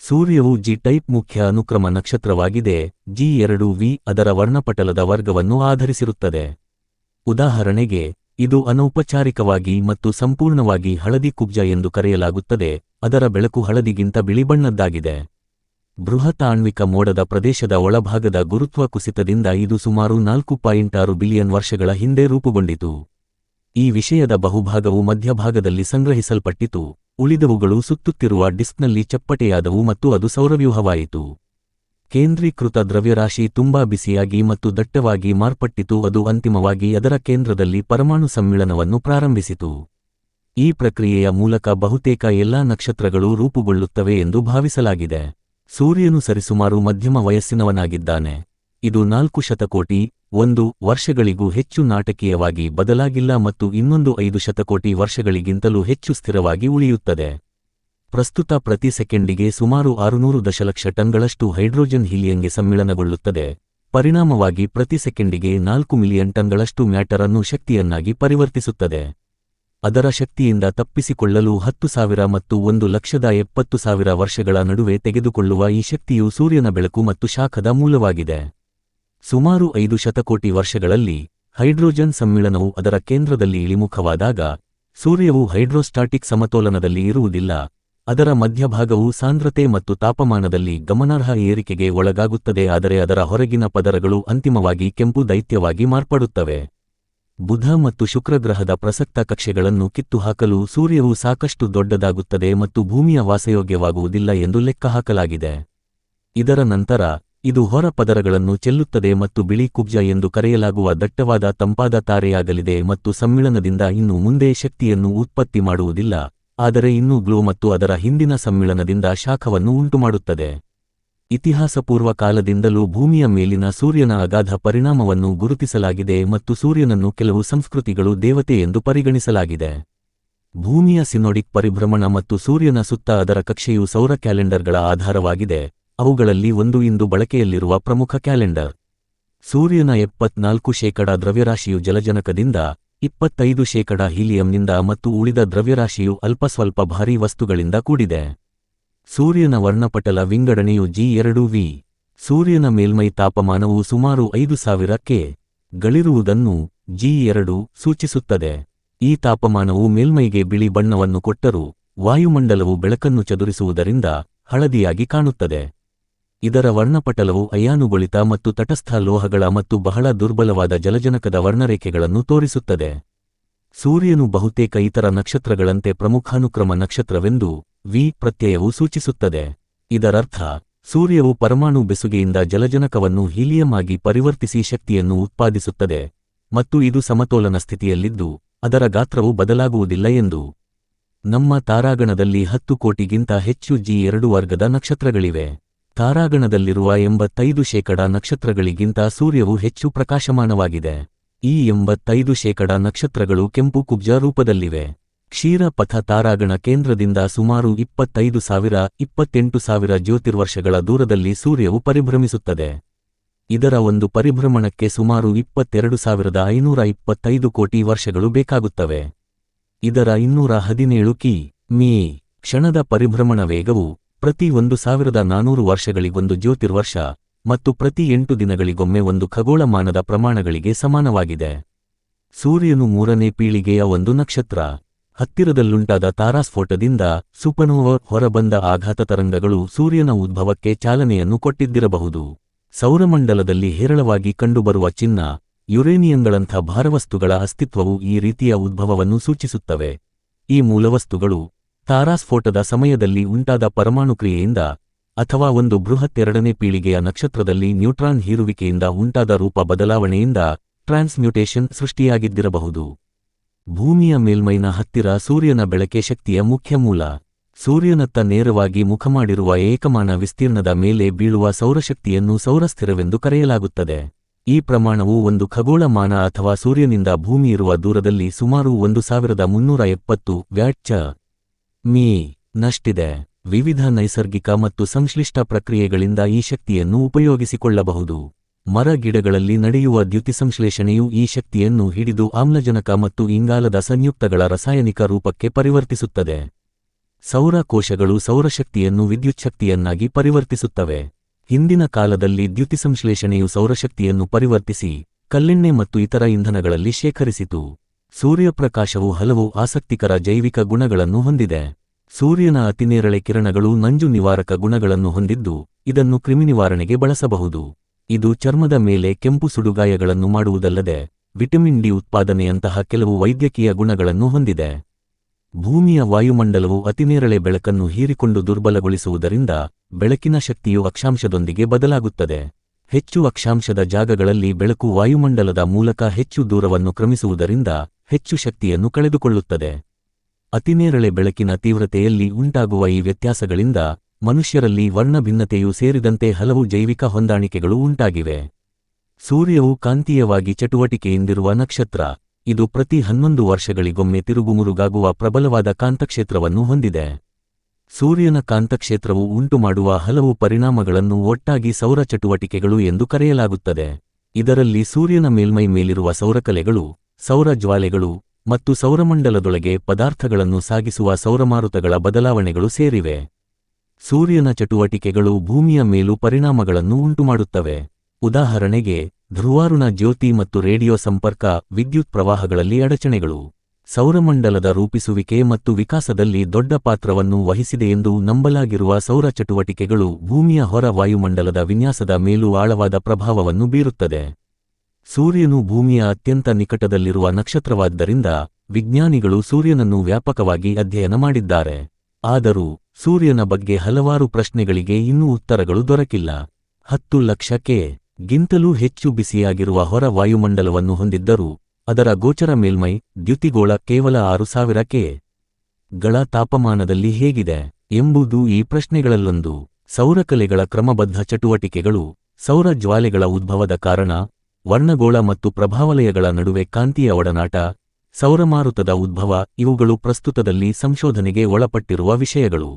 ಸೂರ್ಯವು G type ಮುಖ್ಯ ಅನುಕ್ರಮ ನಕ್ಷತ್ರವಾಗಿದೆ. G2V ಅದರ ವರ್ಣಪಟಲದ ವರ್ಗವನ್ನು ಆಧರಿಸಿರುತ್ತದೆ. ಉದಾಹರಣೆಗೆ, ಇದು ಅನೌಪಚಾರಿಕವಾಗಿ ಮತ್ತು ಸಂಪೂರ್ಣವಾಗಿ ಹಳದಿ ಕುಬ್ಜ ಎಂದು ಕರೆಯಲಾಗುತ್ತದೆ. ಅದರ ಬೆಳಕು ಹಳದಿಗಿಂತ ಬಿಳಿ ಬಣ್ಣದ್ದಾಗಿದೆ. ಬೃಹತ್ ಆಣ್ವಿಕ ಮೋಡದ ಪ್ರದೇಶದ ಒಳಭಾಗದ ಗುರುತ್ವ ಕುಸಿತದಿಂದ ಇದು ಸುಮಾರು 4.6 ಬಿಲಿಯನ್ ವರ್ಷಗಳ ಹಿಂದೆ ರೂಪುಗೊಂಡಿತು. ಈ ವಿಷಯದ ಬಹುಭಾಗವು ಮಧ್ಯಭಾಗದಲ್ಲಿ ಸಂಗ್ರಹಿಸಲ್ಪಟ್ಟಿತು, ಉಳಿದವುಗಳು ಸುತ್ತುತ್ತಿರುವ ಡಿಸ್ಕ್ನಲ್ಲಿ ಚಪ್ಪಟೆಯಾದವು ಮತ್ತು ಅದು ಸೌರವ್ಯೂಹವಾಯಿತು. ಕೇಂದ್ರೀಕೃತ ದ್ರವ್ಯರಾಶಿ ತುಂಬಾ ಬಿಸಿಯಾಗಿ ಮತ್ತು ದಟ್ಟವಾಗಿ ಮಾರ್ಪಟ್ಟಿತು. ಅದು ಅಂತಿಮವಾಗಿ ಅದರ ಕೇಂದ್ರದಲ್ಲಿ ಪರಮಾಣು ಸಮ್ಮಿಳನವನ್ನು ಪ್ರಾರಂಭಿಸಿತು. ಈ ಪ್ರಕ್ರಿಯೆಯ ಮೂಲಕ ಬಹುತೇಕ ಎಲ್ಲಾ ನಕ್ಷತ್ರಗಳು ರೂಪುಗೊಳ್ಳುತ್ತವೆ ಎಂದು ಭಾವಿಸಲಾಗಿದೆ. ಸೂರ್ಯನು ಸರಿಸುಮಾರು ಮಧ್ಯಮ ವಯಸ್ಸಿನವನಾಗಿದ್ದಾನೆ. ಇದು 4 ಶತಕೋಟಿ 1 ವರ್ಷಗಳಿಗೂ ಹೆಚ್ಚು ನಾಟಕೀಯವಾಗಿ ಬದಲಾಗಿಲ್ಲ ಮತ್ತು ಇನ್ನೊಂದು 5 ಶತಕೋಟಿ ವರ್ಷಗಳಿಗಿಂತಲೂ ಹೆಚ್ಚು ಸ್ಥಿರವಾಗಿ ಉಳಿಯುತ್ತದೆ. ಪ್ರಸ್ತುತ ಪ್ರತಿ ಸೆಕೆಂಡಿಗೆ ಸುಮಾರು 600 ದಶಲಕ್ಷ ಟನ್ಗಳಷ್ಟು ಹೈಡ್ರೋಜನ್ ಹೀಲಿಯಂಗೆ ಸಮ್ಮಿಳನಗೊಳ್ಳುತ್ತದೆ. ಪರಿಣಾಮವಾಗಿ ಪ್ರತಿ ಸೆಕೆಂಡಿಗೆ 4 ಮಿಲಿಯನ್ ಟನ್ಗಳಷ್ಟು ಮ್ಯಾಟರ್ ಅನ್ನು ಶಕ್ತಿಯನ್ನಾಗಿ ಪರಿವರ್ತಿಸುತ್ತದೆ. ಅದರ ಶಕ್ತಿಯಿಂದ ತಪ್ಪಿಸಿಕೊಳ್ಳಲು 10,000 ಮತ್ತು 1,70,000 ವರ್ಷಗಳ ನಡುವೆ ತೆಗೆದುಕೊಳ್ಳುವ ಈ ಶಕ್ತಿಯು ಸೂರ್ಯನ ಬೆಳಕು ಮತ್ತು ಶಾಖದ ಮೂಲವಾಗಿದೆ. ಸುಮಾರು 5 ಶತಕೋಟಿ ವರ್ಷಗಳಲ್ಲಿ, ಹೈಡ್ರೋಜನ್ ಸಮ್ಮಿಳನವು ಅದರ ಕೇಂದ್ರದಲ್ಲಿ ಇಳಿಮುಖವಾದಾಗ, ಸೂರ್ಯವು ಹೈಡ್ರೋಸ್ಟಾಟಿಕ್ ಸಮತೋಲನದಲ್ಲಿ ಇರುವುದಿಲ್ಲ. ಅದರ ಮಧ್ಯಭಾಗವು ಸಾಂದ್ರತೆ ಮತ್ತು ತಾಪಮಾನದಲ್ಲಿ ಗಮನಾರ್ಹ ಏರಿಕೆಗೆ ಒಳಗಾಗುತ್ತದೆ, ಆದರೆ ಅದರ ಹೊರಗಿನ ಪದರಗಳು ಅಂತಿಮವಾಗಿ ಕೆಂಪು ದೈತ್ಯವಾಗಿ ಮಾರ್ಪಡುತ್ತವೆ. ಬುಧ ಮತ್ತು ಶುಕ್ರಗ್ರಹದ ಪ್ರಸಕ್ತ ಕಕ್ಷೆಗಳನ್ನು ಕಿತ್ತುಹಾಕಲು ಸೂರ್ಯವು ಸಾಕಷ್ಟು ದೊಡ್ಡದಾಗುತ್ತದೆ ಮತ್ತು ಭೂಮಿಯ ವಾಸಯೋಗ್ಯವಾಗುವುದಿಲ್ಲ ಎಂದು ಲೆಕ್ಕಹಾಕಲಾಗಿದೆ. ಇದರ ನಂತರ, ಇದು ಹೊರ ಪದರಗಳನ್ನು ಚೆಲ್ಲುತ್ತದೆ ಮತ್ತು ಬಿಳಿ ಕುಬ್ಜ ಎಂದು ಕರೆಯಲಾಗುವ ದಟ್ಟವಾದ ತಂಪಾದ ತಾರೆಯಾಗಲಿದೆ ಮತ್ತು ಸಮ್ಮಿಳನದಿಂದ ಇನ್ನು ಮುಂದೆ ಶಕ್ತಿಯನ್ನು ಉತ್ಪತ್ತಿ ಮಾಡುವುದಿಲ್ಲ, ಆದರೆ ಇನ್ನೂ ಗ್ಲೋ ಮತ್ತು ಅದರ ಹಿಂದಿನ ಸಮ್ಮಿಳನದಿಂದ ಶಾಖವನ್ನು ಉಂಟುಮಾಡುತ್ತದೆ. ಇತಿಹಾಸಪೂರ್ವ ಕಾಲದಿಂದಲೂ ಭೂಮಿಯ ಮೇಲಿನ ಸೂರ್ಯನ ಅಗಾಧ ಪರಿಣಾಮವನ್ನು ಗುರುತಿಸಲಾಗಿದೆ ಮತ್ತು ಸೂರ್ಯನನ್ನು ಕೆಲವು ಸಂಸ್ಕೃತಿಗಳು ದೇವತೆ ಎಂದು ಪರಿಗಣಿಸಲಾಗಿದೆ. ಭೂಮಿಯ ಸಿನೋಡಿಕ್ ಪರಿಭ್ರಮಣ ಮತ್ತು ಸೂರ್ಯನ ಸುತ್ತ ಅದರ ಕಕ್ಷೆಯು ಸೌರ ಕ್ಯಾಲೆಂಡರ್ಗಳ ಆಧಾರವಾಗಿದೆ. ಅವುಗಳಲ್ಲಿ ಒಂದು ಇಂದು ಬಳಕೆಯಲ್ಲಿರುವ ಪ್ರಮುಖ ಕ್ಯಾಲೆಂಡರ್. ಸೂರ್ಯನ 74% ದ್ರವ್ಯರಾಶಿಯು ಜಲಜನಕದಿಂದ, 25% ಹೀಲಿಯಂನಿಂದ ಮತ್ತು ಉಳಿದ ದ್ರವ್ಯರಾಶಿಯು ಅಲ್ಪಸ್ವಲ್ಪ ಭಾರೀ ವಸ್ತುಗಳಿಂದ ಕೂಡಿದೆ. ಸೂರ್ಯನ ವರ್ಣಪಟಲ ವಿಂಗಡಣೆಯು G2V. ಸೂರ್ಯನ ಮೇಲ್ಮೈ ತಾಪಮಾನವು ಸುಮಾರು 5,000 ಕೆ ಗಳಿರುವುದನ್ನು G2 ಸೂಚಿಸುತ್ತದೆ. ಈ ತಾಪಮಾನವು ಮೇಲ್ಮೈಗೆ ಬಿಳಿ ಬಣ್ಣವನ್ನು ಕೊಟ್ಟರೂ, ವಾಯುಮಂಡಲವು ಬೆಳಕನ್ನು ಚದುರಿಸುವುದರಿಂದ ಹಳದಿಯಾಗಿ ಕಾಣುತ್ತದೆ. ಇದರ ವರ್ಣಪಟಲವು ಅಯಾನುಗೊಳಿತ ಮತ್ತು ತಟಸ್ಥ ಲೋಹಗಳ ಮತ್ತು ಬಹಳ ದುರ್ಬಲವಾದ ಜಲಜನಕದ ವರ್ಣರೇಖೆಗಳನ್ನು ತೋರಿಸುತ್ತದೆ. ಸೂರ್ಯನು ಬಹುತೇಕ ಇತರ ನಕ್ಷತ್ರಗಳಂತೆ ಪ್ರಮುಖಾನುಕ್ರಮ ನಕ್ಷತ್ರವೆಂದು ವಿ ಪ್ರತ್ಯಯವು ಸೂಚಿಸುತ್ತದೆ. ಇದರರ್ಥ, ಸೂರ್ಯವು ಪರಮಾಣು ಬೆಸುಗೆಯಿಂದ ಜಲಜನಕವನ್ನು ಹೀಲಿಯಂ ಆಗಿ ಪರಿವರ್ತಿಸಿ ಶಕ್ತಿಯನ್ನು ಉತ್ಪಾದಿಸುತ್ತದೆ, ಮತ್ತು ಇದು ಸಮತೋಲನ ಸ್ಥಿತಿಯಲ್ಲಿದ್ದು, ಅದರ ಗಾತ್ರವು ಬದಲಾಗುವುದಿಲ್ಲ ಎಂದು. ನಮ್ಮ ತಾರಾಗಣದಲ್ಲಿ 10 ಕೋಟಿಗಿಂತ ಹೆಚ್ಚು G2 ವರ್ಗದ ನಕ್ಷತ್ರಗಳಿವೆ. ತಾರಾಗಣದಲ್ಲಿರುವ 85% ನಕ್ಷತ್ರಗಳಿಗಿಂತ ಸೂರ್ಯವು ಹೆಚ್ಚು ಪ್ರಕಾಶಮಾನವಾಗಿದೆ. ಈ 85% ನಕ್ಷತ್ರಗಳು ಕೆಂಪು ಕುಬ್ಜ ರೂಪದಲ್ಲಿವೆ. ಕ್ಷೀರ ಪಥ ತಾರಾಗಣ ಕೇಂದ್ರದಿಂದ ಸುಮಾರು 25,000-28,000 ಜ್ಯೋತಿರ್ವರ್ಷಗಳ ದೂರದಲ್ಲಿ ಸೂರ್ಯವು ಪರಿಭ್ರಮಿಸುತ್ತದೆ. ಇದರ ಒಂದು ಪರಿಭ್ರಮಣಕ್ಕೆ ಸುಮಾರು 22,525 ಕೋಟಿ ವರ್ಷಗಳು ಬೇಕಾಗುತ್ತವೆ. ಇದರ 217 ಕಿ.ಮೀ. ಕ್ಷಣದ ಪರಿಭ್ರಮಣ ವೇಗವು, ಪ್ರತಿ 1,400 ವರ್ಷಗಳಿಗೊಂದು ಜ್ಯೋತಿರ್ವರ್ಷ, ಮತ್ತು ಪ್ರತಿ 8 ದಿನಗಳಿಗೊಮ್ಮೆ ಒಂದು ಖಗೋಳಮಾನದ ಪ್ರಮಾಣಗಳಿಗೆ ಸಮಾನವಾಗಿದೆ. ಸೂರ್ಯನು 3ನೇ ಪೀಳಿಗೆಯ ಒಂದು ನಕ್ಷತ್ರ. ಹತ್ತಿರದಲ್ಲುಂಟಾದ ತಾರಾಸ್ಫೋಟದಿಂದ ಸೂಪರ್ನೋವಾ ಹೊರಬಂದ ಆಘಾತ ತರಂಗಗಳು ಸೂರ್ಯನ ಉದ್ಭವಕ್ಕೆ ಚಾಲನೆಯನ್ನು ಕೊಟ್ಟಿದ್ದಿರಬಹುದು. ಸೌರಮಂಡಲದಲ್ಲಿ ಹೇರಳವಾಗಿ ಕಂಡುಬರುವ ಚಿನ್ನ, ಯುರೇನಿಯಂಗಳಂಥ ಭಾರವಸ್ತುಗಳ ಅಸ್ತಿತ್ವವು ಈ ರೀತಿಯ ಉದ್ಭವವನ್ನು ಸೂಚಿಸುತ್ತವೆ. ಈ ಮೂಲವಸ್ತುಗಳು, ತಾರಾಸ್ಫೋಟದ ಸಮಯದಲ್ಲಿ ಉಂಟಾದ ಪರಮಾಣುಕ್ರಿಯೆಯಿಂದ, ಅಥವಾ ಒಂದು ಬೃಹತ್ 2ನೇ ಪೀಳಿಗೆಯ ನಕ್ಷತ್ರದಲ್ಲಿ ನ್ಯೂಟ್ರಾನ್ ಹೀರುವಿಕೆಯಿಂದ ಉಂಟಾದ ರೂಪ ಬದಲಾವಣೆಯಿಂದ ಟ್ರಾನ್ಸ್ಮ್ಯೂಟೇಷನ್ ಸೃಷ್ಟಿಯಾಗಿದ್ದಿರಬಹುದು. ಭೂಮಿಯ ಮೇಲ್ಮೈನ ಹತ್ತಿರ ಸೂರ್ಯನ ಬೆಳಕೆ ಶಕ್ತಿಯ ಮುಖ್ಯ ಮೂಲ. ಸೂರ್ಯನತ್ತ ನೇರವಾಗಿ ಮುಖಮಾಡಿರುವ ಏಕಮಾನ ವಿಸ್ತೀರ್ಣದ ಮೇಲೆ ಬೀಳುವ ಸೌರಶಕ್ತಿಯನ್ನು ಸೌರಸ್ಥಿರವೆಂದು ಕರೆಯಲಾಗುತ್ತದೆ. ಈ ಪ್ರಮಾಣವು ಒಂದು ಖಗೋಳಮಾನ ಅಥವಾ ಸೂರ್ಯನಿಂದ ಭೂಮಿ ಇರುವ ದೂರದಲ್ಲಿ ಸುಮಾರು 1,370 ವ್ಯಾಟ್/ಮೀ ನಷ್ಟಿದೆ. ವಿವಿಧ ನೈಸರ್ಗಿಕ ಮತ್ತು ಸಂಶ್ಲಿಷ್ಟ ಪ್ರಕ್ರಿಯೆಗಳಿಂದ ಈ ಶಕ್ತಿಯನ್ನು ಉಪಯೋಗಿಸಿಕೊಳ್ಳಬಹುದು. ಮರ ಗಿಡಗಳಲ್ಲಿ ನಡೆಯುವ ದ್ಯುತಿಸಂಶ್ಲೇಷಣೆಯು ಈ ಶಕ್ತಿಯನ್ನು ಹಿಡಿದು ಆಮ್ಲಜನಕ ಮತ್ತು ಇಂಗಾಲದ ಸಂಯುಕ್ತಗಳ ರಾಸಾಯನಿಕ ರೂಪಕ್ಕೆ ಪರಿವರ್ತಿಸುತ್ತದೆ. ಸೌರ ಕೋಶಗಳು ಸೌರಶಕ್ತಿಯನ್ನು ವಿದ್ಯುಚ್ಛಕ್ತಿಯನ್ನಾಗಿ ಪರಿವರ್ತಿಸುತ್ತವೆ. ಹಿಂದಿನ ಕಾಲದಲ್ಲಿ ದ್ಯುತಿಸಂಶ್ಲೇಷಣೆಯು ಸೌರಶಕ್ತಿಯನ್ನು ಪರಿವರ್ತಿಸಿ ಕಲ್ಲೆಣ್ಣೆ ಮತ್ತು ಇತರ ಇಂಧನಗಳಲ್ಲಿ ಶೇಖರಿಸಿತು. ಸೂರ್ಯಪ್ರಕಾಶವು ಹಲವು ಆಸಕ್ತಿಕರ ಜೈವಿಕ ಗುಣಗಳನ್ನು ಹೊಂದಿದೆ. ಸೂರ್ಯನ ಅತಿನೇರಳೆ ಕಿರಣಗಳು ನಂಜು ನಿವಾರಕ ಗುಣಗಳನ್ನು ಹೊಂದಿದ್ದು, ಇದನ್ನು ಕ್ರಿಮಿನಿವಾರಣೆಗೆ ಬಳಸಬಹುದು. ಇದು ಚರ್ಮದ ಮೇಲೆ ಕೆಂಪು ಸುಡುಗಾಯಗಳನ್ನು ಮಾಡುವುದಲ್ಲದೆ ವಿಟಮಿನ್ ಡಿ ಉತ್ಪಾದನೆಯಂತಹ ಕೆಲವು ವೈದ್ಯಕೀಯ ಗುಣಗಳನ್ನು ಹೊಂದಿದೆ. ಭೂಮಿಯ ವಾಯುಮಂಡಲವು ಅತಿನೇರಳೆ ಬೆಳಕನ್ನು ಹೀರಿಕೊಂಡು ದುರ್ಬಲಗೊಳಿಸುವುದರಿಂದ ಬೆಳಕಿನ ಶಕ್ತಿಯು ಅಕ್ಷಾಂಶದೊಂದಿಗೆ ಬದಲಾಗುತ್ತದೆ. ಹೆಚ್ಚು ಅಕ್ಷಾಂಶದ ಜಾಗಗಳಲ್ಲಿ ಬೆಳಕು ವಾಯುಮಂಡಲದ ಮೂಲಕ ಹೆಚ್ಚು ದೂರವನ್ನು ಕ್ರಮಿಸುವುದರಿಂದ ಹೆಚ್ಚು ಶಕ್ತಿಯನ್ನು ಕಳೆದುಕೊಳ್ಳುತ್ತದೆ. ಅತಿನೇರಳೆ ಬೆಳಕಿನ ತೀವ್ರತೆಯಲ್ಲಿ ಉಂಟಾಗುವ ಈ ವ್ಯತ್ಯಾಸಗಳಿಂದ ಮನುಷ್ಯರಲ್ಲಿ ವರ್ಣಭಿನ್ನತೆಯೂ ಸೇರಿದಂತೆ ಹಲವು ಜೈವಿಕ ಹೊಂದಾಣಿಕೆಗಳು ಉಂಟಾಗಿವೆ. ಸೂರ್ಯವು ಕಾಂತೀಯವಾಗಿ ಚಟುವಟಿಕೆಯಿಂದಿರುವ ನಕ್ಷತ್ರ. ಇದು ಪ್ರತಿ 11 ವರ್ಷಗಳಿಗೊಮ್ಮೆ ತಿರುಗುಮುರುಗಾಗುವ ಪ್ರಬಲವಾದ ಕಾಂತಕ್ಷೇತ್ರವನ್ನು ಹೊಂದಿದೆ. ಸೂರ್ಯನ ಕಾಂತಕ್ಷೇತ್ರವು ಉಂಟುಮಾಡುವ ಹಲವು ಪರಿಣಾಮಗಳನ್ನು ಒಟ್ಟಾಗಿ ಸೌರ ಚಟುವಟಿಕೆಗಳು ಎಂದು ಕರೆಯಲಾಗುತ್ತದೆ. ಇದರಲ್ಲಿ ಸೂರ್ಯನ ಮೇಲ್ಮೈ ಮೇಲಿರುವ ಸೌರಕಲೆಗಳು, ಸೌರ ಜ್ವಾಲೆಗಳು ಮತ್ತು ಸೌರಮಂಡಲದೊಳಗೆ ಪದಾರ್ಥಗಳನ್ನು ಸಾಗಿಸುವ ಸೌರಮಾರುತಗಳ ಬದಲಾವಣೆಗಳು ಸೇರಿವೆ. ಸೂರ್ಯನ ಚಟುವಟಿಕೆಗಳು ಭೂಮಿಯ ಮೇಲೂ ಪರಿಣಾಮಗಳನ್ನು ಉಂಟುಮಾಡುತ್ತವೆ. ಉದಾಹರಣೆಗೆ, ಧ್ರುವಾರುಣ ಜ್ಯೋತಿ ಮತ್ತು ರೇಡಿಯೋ ಸಂಪರ್ಕ, ವಿದ್ಯುತ್ ಪ್ರವಾಹಗಳಲ್ಲಿ ಅಡಚಣೆಗಳು, ಸೌರಮಂಡಲದ ರೂಪಿಸುವಿಕೆ ಮತ್ತು ವಿಕಾಸದಲ್ಲಿ ದೊಡ್ಡ ಪಾತ್ರವನ್ನು ವಹಿಸಿದೆಯೆಂದು ನಂಬಲಾಗಿರುವ ಸೌರ ಚಟುವಟಿಕೆಗಳು ಭೂಮಿಯ ಹೊರ ವಾಯುಮಂಡಲದ ವಿನ್ಯಾಸದ ಮೇಲೂ ಆಳವಾದ ಪ್ರಭಾವವನ್ನು ಬೀರುತ್ತದೆ. ಸೂರ್ಯನು ಭೂಮಿಯ ಅತ್ಯಂತ ನಿಕಟದಲ್ಲಿರುವ ನಕ್ಷತ್ರವಾದ್ದರಿಂದ ವಿಜ್ಞಾನಿಗಳು ಸೂರ್ಯನನ್ನು ವ್ಯಾಪಕವಾಗಿ ಅಧ್ಯಯನ ಮಾಡಿದ್ದಾರೆ. ಆದರೂ ಸೂರ್ಯನ ಬಗ್ಗೆ ಹಲವಾರು ಪ್ರಶ್ನೆಗಳಿಗೆ ಇನ್ನೂ ಉತ್ತರಗಳು ದೊರಕಿಲ್ಲ. 10 ಲಕ್ಷ ಕೆ ಗಿಂತಲೂ ಹೆಚ್ಚು ಬಿಸಿಯಾಗಿರುವ ಹೊರ ವಾಯುಮಂಡಲವನ್ನು ಹೊಂದಿದ್ದರೂ ಅದರ ಗೋಚರ ಮೇಲ್ಮೈ ದ್ಯುತಿಗೋಳ ಕೇವಲ 6000 ಕೆ ಗಳ ತಾಪಮಾನದಲ್ಲಿ ಹೇಗಿದೆ ಎಂಬುದು ಈ ಪ್ರಶ್ನೆಗಳಲ್ಲೊಂದು. ಸೌರಕಲೆಗಳ ಕ್ರಮಬದ್ಧ ಚಟುವಟಿಕೆಗಳು, ಸೌರ ಜ್ವಾಲೆಗಳ ಉದ್ಭವದ ಕಾರಣ, ವರ್ಣಗೋಳ ಮತ್ತು ಪ್ರಭಾವಲಯಗಳ ನಡುವೆ ಕಾಂತೀಯ ಒಡನಾಟ, ಸೌರಮಾರುತದ ಉದ್ಭವ ಇವುಗಳು ಪ್ರಸ್ತುತದಲ್ಲಿ ಸಂಶೋಧನೆಗೆ ಒಳಪಟ್ಟಿರುವ ವಿಷಯಗಳು.